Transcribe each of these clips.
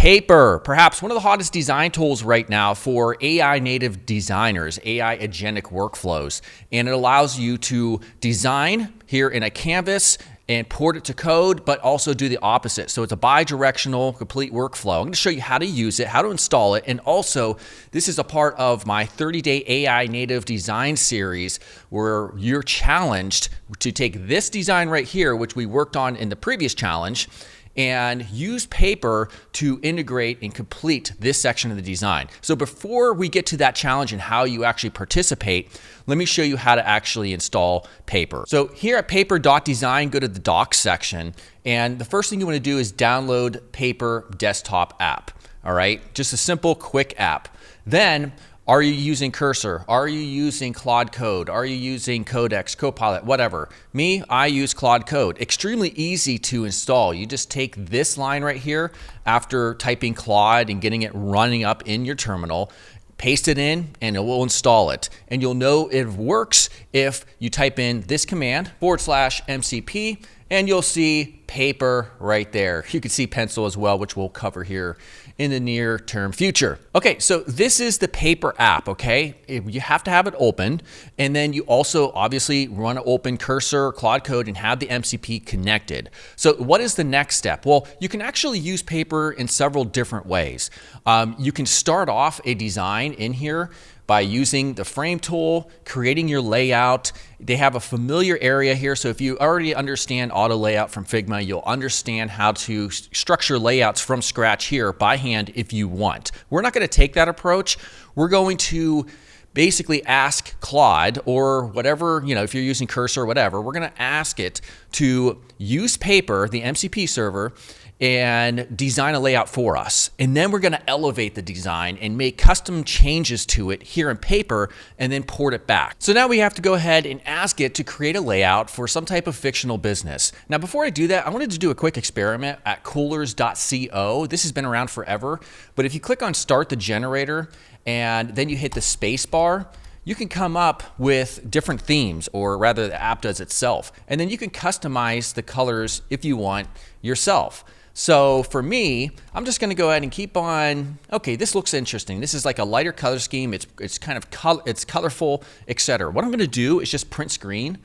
Paper, perhaps one of the hottest design tools right now for AI native designers, AI agentic workflows. And it allows you to design here in a canvas and port it to code, but also do the opposite. So it's a bi-directional complete workflow. I'm gonna show you how to use it, how to install it, and also this is a part of my 30-day AI native design series where you're challenged to take this design right here, which we worked on in the previous challenge, and use Paper to integrate and complete this section of the design. So before we get to that challenge and how you actually participate, let me show you how to actually install Paper. So here at paper.design, go to the docs section, and the first thing you want to do is download Paper desktop app. All right, just a simple, quick app. Then, are you using Cursor? Are you using Claude Code? Are you using Codex, Copilot, whatever? Me, I use Claude Code. Extremely easy to install. You just take this line right here after typing Claude and getting it running up in your terminal, paste it in, and it will install it. And you'll know it works if you type in this command, /MCP, and you'll see Paper right there. You can see pencil as well, which we'll cover here in the near term future. Okay, so this is the Paper app, okay? You have to have it open, and then you also obviously want to open Cursor, Claude Code, and have the MCP connected. So what is the next step? Well, you can actually use Paper in several different ways. You can start off a design in here by using the frame tool, creating your layout. They have a familiar area here, so if you already understand auto layout from Figma, you'll understand how to structure layouts from scratch here by hand if you want. We're not going to take that approach. We're going to basically ask Claude or whatever, if you're using Cursor or whatever, we're going to ask it to use Paper, the MCP server, and design a layout for us. And then we're gonna elevate the design and make custom changes to it here in Paper and then port it back. So now we have to go ahead and ask it to create a layout for some type of fictional business. Now, before I do that, I wanted to do a quick experiment at coolers.co. This has been around forever, but if you click on Start the Generator and then you hit the space bar, you can come up with different themes, or rather the app does itself. And then you can customize the colors if you want yourself. So for me, I'm just gonna go ahead and keep on, okay, this looks interesting. This is like a lighter color scheme. It's kind of it's colorful, etc. What I'm gonna do is just print screen,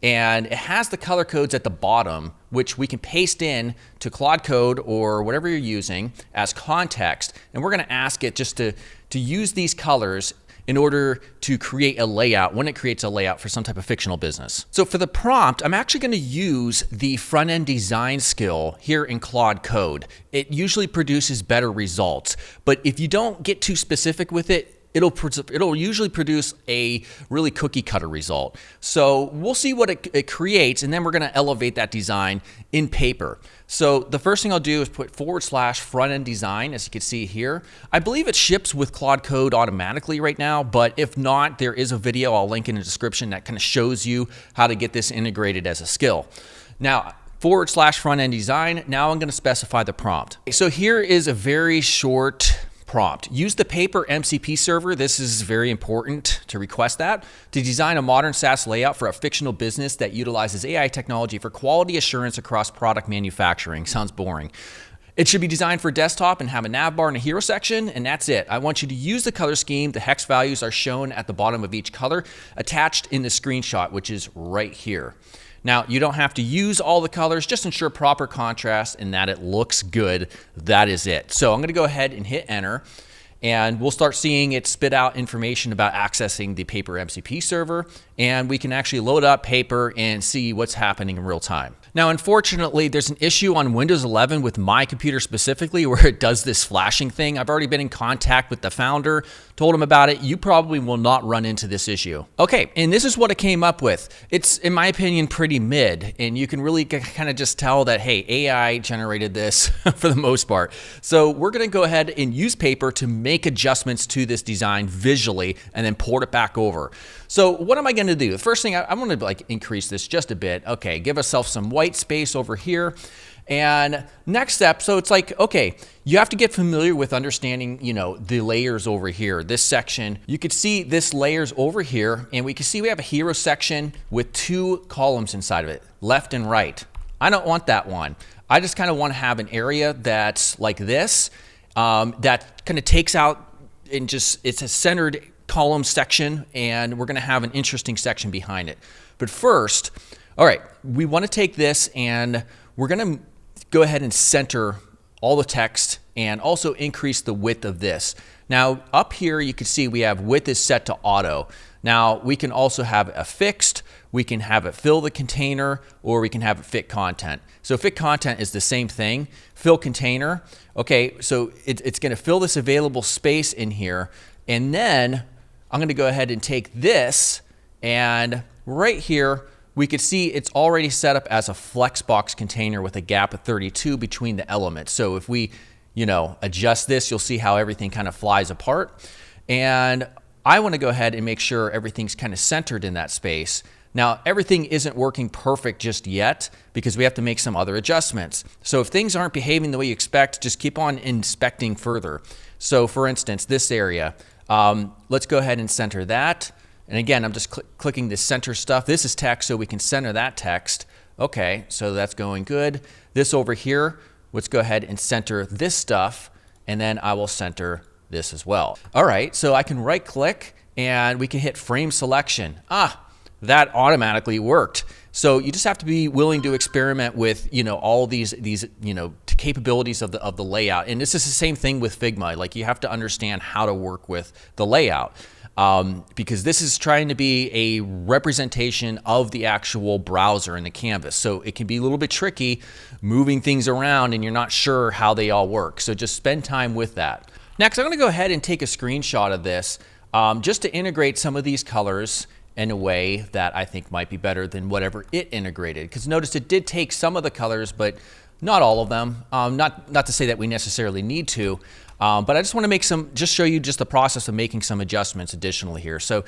and it has the color codes at the bottom, which we can paste in to Claude Code or whatever you're using as context. And we're gonna ask it just to use these colors in order to create a layout when it creates a layout for some type of fictional business. So for the prompt, I'm actually gonna use the front-end design skill here in Claude Code. It usually produces better results, but if you don't get too specific with it, it'll usually produce a really cookie cutter result. So we'll see what it creates, and then we're gonna elevate that design in Paper. So the first thing I'll do is put / front end design, as you can see here. I believe it ships with Claude Code automatically right now, but if not, there is a video I'll link in the description that kind of shows you how to get this integrated as a skill. Now, / front end design, now I'm gonna specify the prompt. So here is a very short prompt. Use the Paper MCP server. This is very important to request that to design a modern SaaS layout for a fictional business that utilizes AI technology for quality assurance across product manufacturing. Sounds boring. It should be designed for desktop and have a nav bar and a hero section, and that's it. I want you to use the color scheme. The hex values are shown at the bottom of each color attached in the screenshot, which is right here. Now, you don't have to use all the colors, just ensure proper contrast and that it looks good. That is it. So I'm gonna go ahead and hit enter, and we'll start seeing it spit out information about accessing the Paper MCP server, and we can actually load up Paper and see what's happening in real time. Now, unfortunately, there's an issue on Windows 11 with my computer specifically where it does this flashing thing. I've already been in contact with the founder, told him about it. You probably will not run into this issue. Okay, and this is what it came up with. It's, in my opinion, pretty mid, and you can really kind of just tell that, hey, AI generated this for the most part. So we're gonna go ahead and use Paper to make adjustments to this design visually and then port it back over. So what am I gonna do? The first thing, I wanna increase this just a bit. Okay, give ourselves some white space over here. And next step, so it's like, okay, you have to get familiar with understanding, the layers over here. This section, you could see this layers over here, and we can see we have a hero section with 2 columns inside of it, left and right. I don't want that one. I just kind of want to have an area that's like this, that kind of takes out and just, it's a centered column section, and we're going to have an interesting section behind it. But first, all right, we want to take this and we're going to go ahead and center all the text and also increase the width of this. Now up here you can see we have width is set to auto. Now we can also have a fixed, we can have it fill the container, or we can have it fit content. So fit content is the same thing. Fill container, okay, so it's going to fill this available space in here, and then I'm going to go ahead and take this, and right here we could see it's already set up as a flexbox container with a gap of 32 between the elements. So if we, adjust this, you'll see how everything kind of flies apart. And I want to go ahead and make sure everything's kind of centered in that space. Now, everything isn't working perfect just yet because we have to make some other adjustments. So if things aren't behaving the way you expect, just keep on inspecting further. So for instance, this area, let's go ahead and center that. And again, I'm just clicking this center stuff. This is text, so we can center that text. Okay, so that's going good. This over here, let's go ahead and center this stuff, and then I will center this as well. All right, so I can right click and we can hit frame selection. That automatically worked. So you just have to be willing to experiment with, all these capabilities of the layout. And this is the same thing with Figma. Like, you have to understand how to work with the layout. Because this is trying to be a representation of the actual browser in the canvas. So it can be a little bit tricky moving things around and you're not sure how they all work. So just spend time with that. Next, I'm going to go ahead and take a screenshot of this just to integrate some of these colors in a way that I think might be better than whatever it integrated. Because notice it did take some of the colors, but not all of them. Not to say that we necessarily need to. But I just want to show you just the process of making some adjustments additionally here. So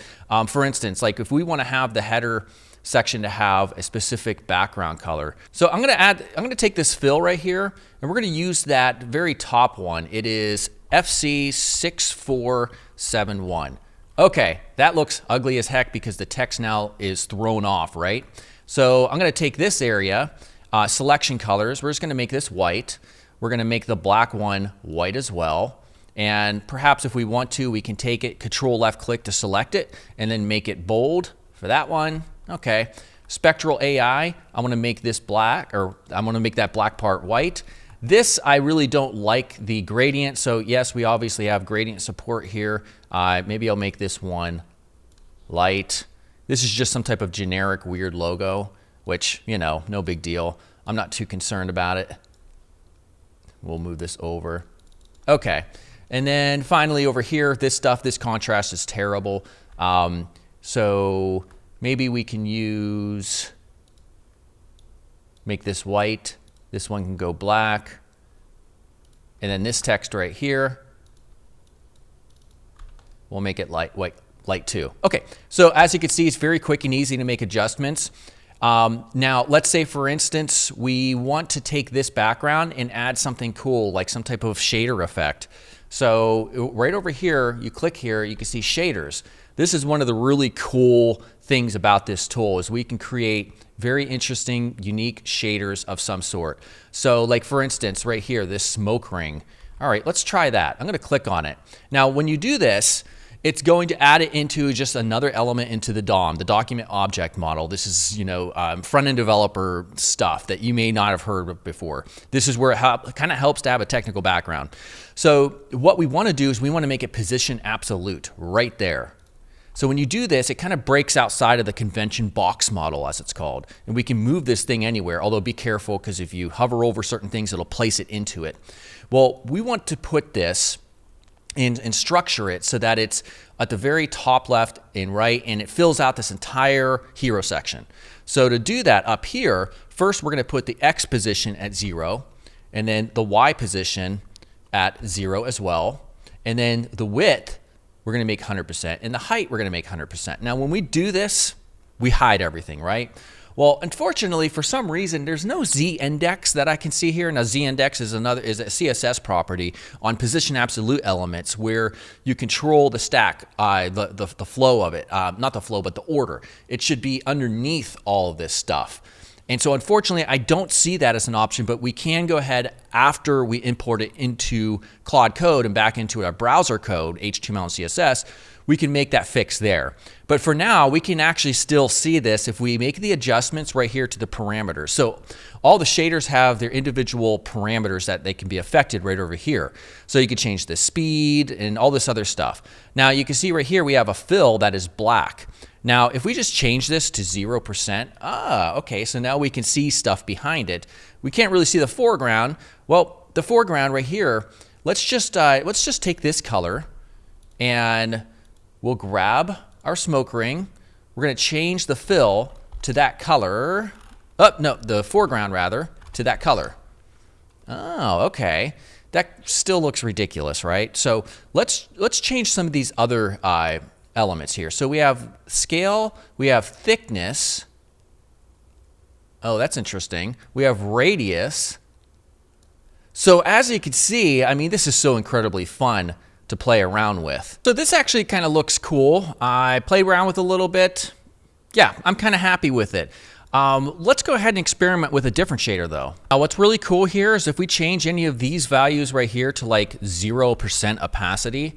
for instance, like if we want to have the header section to have a specific background color. So I'm going to take this fill right here, and we're going to use that very top one. It is FC6471. Okay, that looks ugly as heck because the text now is thrown off, right? So I'm going to take this area, selection colors. We're just going to make this white. We're going to make the black one white as well. And perhaps if we want to, we can take it, Control left click to select it, and then make it bold for that one. Okay. Spectral AI, I want to make this black, or I want to make that black part white. This, I really don't like the gradient. So yes, we obviously have gradient support here. Maybe I'll make this one light. This is just some type of generic weird logo, which, no big deal. I'm not too concerned about it. We'll move this over. Okay. And then finally over here, this contrast is terrible. So maybe we can make this white. This one can go black. And then this text right here, we'll make it light too. Okay. So as you can see, it's very quick and easy to make adjustments. Now, let's say, for instance, we want to take this background and add something cool, like some type of shader effect. So right over here, you click here, you can see shaders. This is one of the really cool things about this tool is we can create very interesting, unique shaders of some sort. So like, for instance, right here, this smoke ring. All right, let's try that. I'm going to click on it. Now, when you do this, it's going to add it into just another element into the DOM, the document object model. This is, front-end developer stuff that you may not have heard of before. This is where it kind of helps to have a technical background. So what we want to do is we want to make it position absolute right there. So when you do this, it kind of breaks outside of the convention box model, as it's called. And we can move this thing anywhere, although be careful because if you hover over certain things, it'll place it into it. Well, we want to put this and structure it so that it's at the very top left and right, and it fills out this entire hero section. So to do that up here, first we're going to put the X position at 0, and then the Y position at 0 as well. And then the width, we're going to make 100%, and the height, we're going to make 100%. Now, when we do this, we hide everything, right? Well, unfortunately, for some reason, there's no z-index that I can see here. Now, z-index is a CSS property on position absolute elements where you control the stack, the flow of it. Not the flow, but the order. It should be underneath all of this stuff. And so unfortunately, I don't see that as an option, but we can go ahead after we import it into Claude Code and back into our browser code, HTML and CSS, we can make that fix there. But for now, we can actually still see this if we make the adjustments right here to the parameters. So all the shaders have their individual parameters that they can be affected right over here. So you can change the speed and all this other stuff. Now you can see right here, we have a fill that is black. Now, if we just change this to 0%, okay, so now we can see stuff behind it. We can't really see the foreground. Well, the foreground right here, let's just take this color and we'll grab our smoke ring. We're going to change the fill to that color. The foreground rather, to that color. Oh, okay. That still looks ridiculous, right? So let's change some of these other elements here. So we have scale, we have thickness. Oh, that's interesting. We have radius. So as you can see, I mean, this is so incredibly fun to play around with. So this actually kind of looks cool. I played around with it a little bit. Yeah, I'm kind of happy with it. Let's go ahead and experiment with a different shader though. What's really cool here is if we change any of these values right here to like 0% opacity,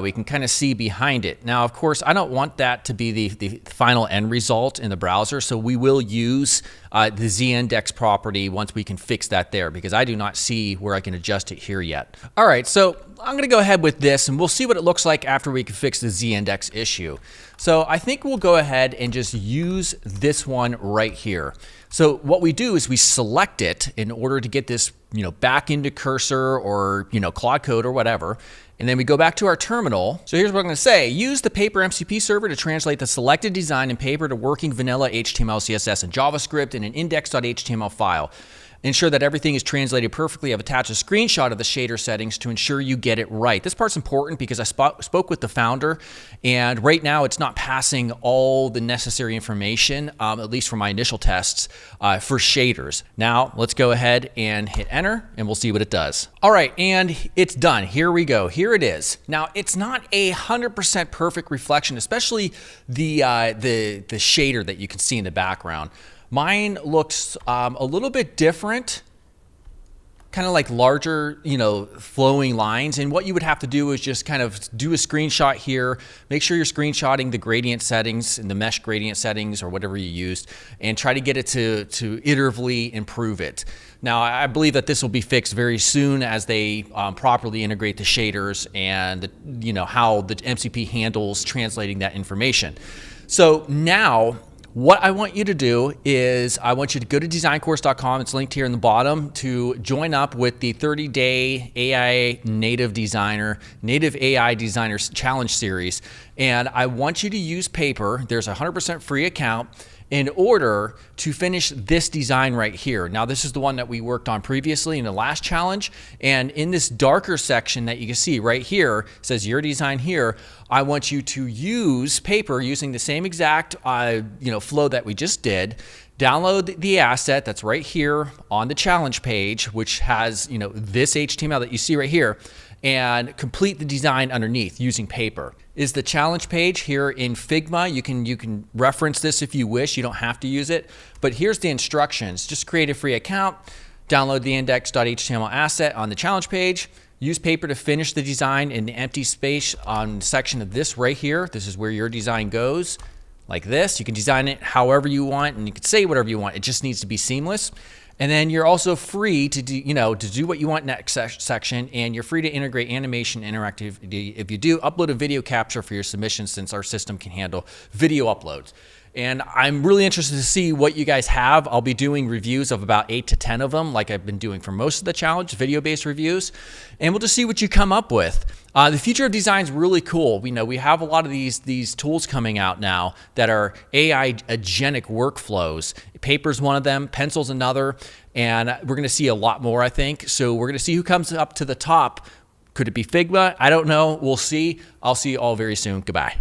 we can kind of see behind it. Now, of course, I don't want that to be the final end result in the browser, so we will use the z-index property once we can fix that there, because I do not see where I can adjust it here yet. All right, so I'm going to go ahead with this, and we'll see what it looks like after we can fix the z-index issue. So I think we'll go ahead and just use this one right here. So what we do is we select it in order to get this, back into Cursor or, Claude Code or whatever. And then we go back to our terminal. So here's what I'm going to say. Use the Paper MCP server to translate the selected design in Paper to working vanilla HTML, CSS, and JavaScript in an index.html file. Ensure that everything is translated perfectly. I've attached a screenshot of the shader settings to ensure you get it right. This part's important because I spoke with the founder, and right now it's not passing all the necessary information, at least for my initial tests, for shaders. Now let's go ahead and hit enter, and we'll see what it does. All right, and it's done. Here we go. Here it is. Now it's not 100% perfect reflection, especially the shader that you can see in the background. Mine looks a little bit different, kind of like larger, flowing lines. And what you would have to do is just kind of do a screenshot here. Make sure you're screenshotting the gradient settings and the mesh gradient settings or whatever you used, and try to get it to iteratively improve it. Now, I believe that this will be fixed very soon as they properly integrate the shaders and how the MCP handles translating that information. So now, what I want you to do is I want you to go to DesignCourse.com. It's linked here in the bottom to join up with the 30-day AI Native AI Designers Challenge Series. And I want you to use Paper. There's a 100% free account in order to finish this design right here. Now, this is the one that we worked on previously in the last challenge. And in this darker section that you can see right here, says your design here, I want you to use Paper using the same exact flow that we just did. Download the asset that's right here on the challenge page, which has this HTML that you see right here, and complete the design underneath using Paper. Is the challenge page here in Figma. You can reference this if you wish. You don't have to use it. But here's the instructions. Just create a free account, download the index.html asset on the challenge page, use Paper to finish the design in the empty space on the section of this right here. This is where your design goes. Like this. You can design it however you want, and you can say whatever you want. It just needs to be seamless. And then you're also free to do what you want next section, and you're free to integrate animation interactivity if you do. Upload a video capture for your submission, since our system can handle video uploads. And I'm really interested to see what you guys have. I'll be doing reviews of about 8 to 10 of them, like I've been doing for most of the challenge, video-based reviews. And we'll just see what you come up with. The future of design is really cool. We have a lot of these tools coming out now that are AI agentic workflows. Paper's one of them, Pencil's another, and we're going to see a lot more, I think. So we're going to see who comes up to the top. Could it be Figma? I don't know. We'll see. I'll see you all very soon. Goodbye.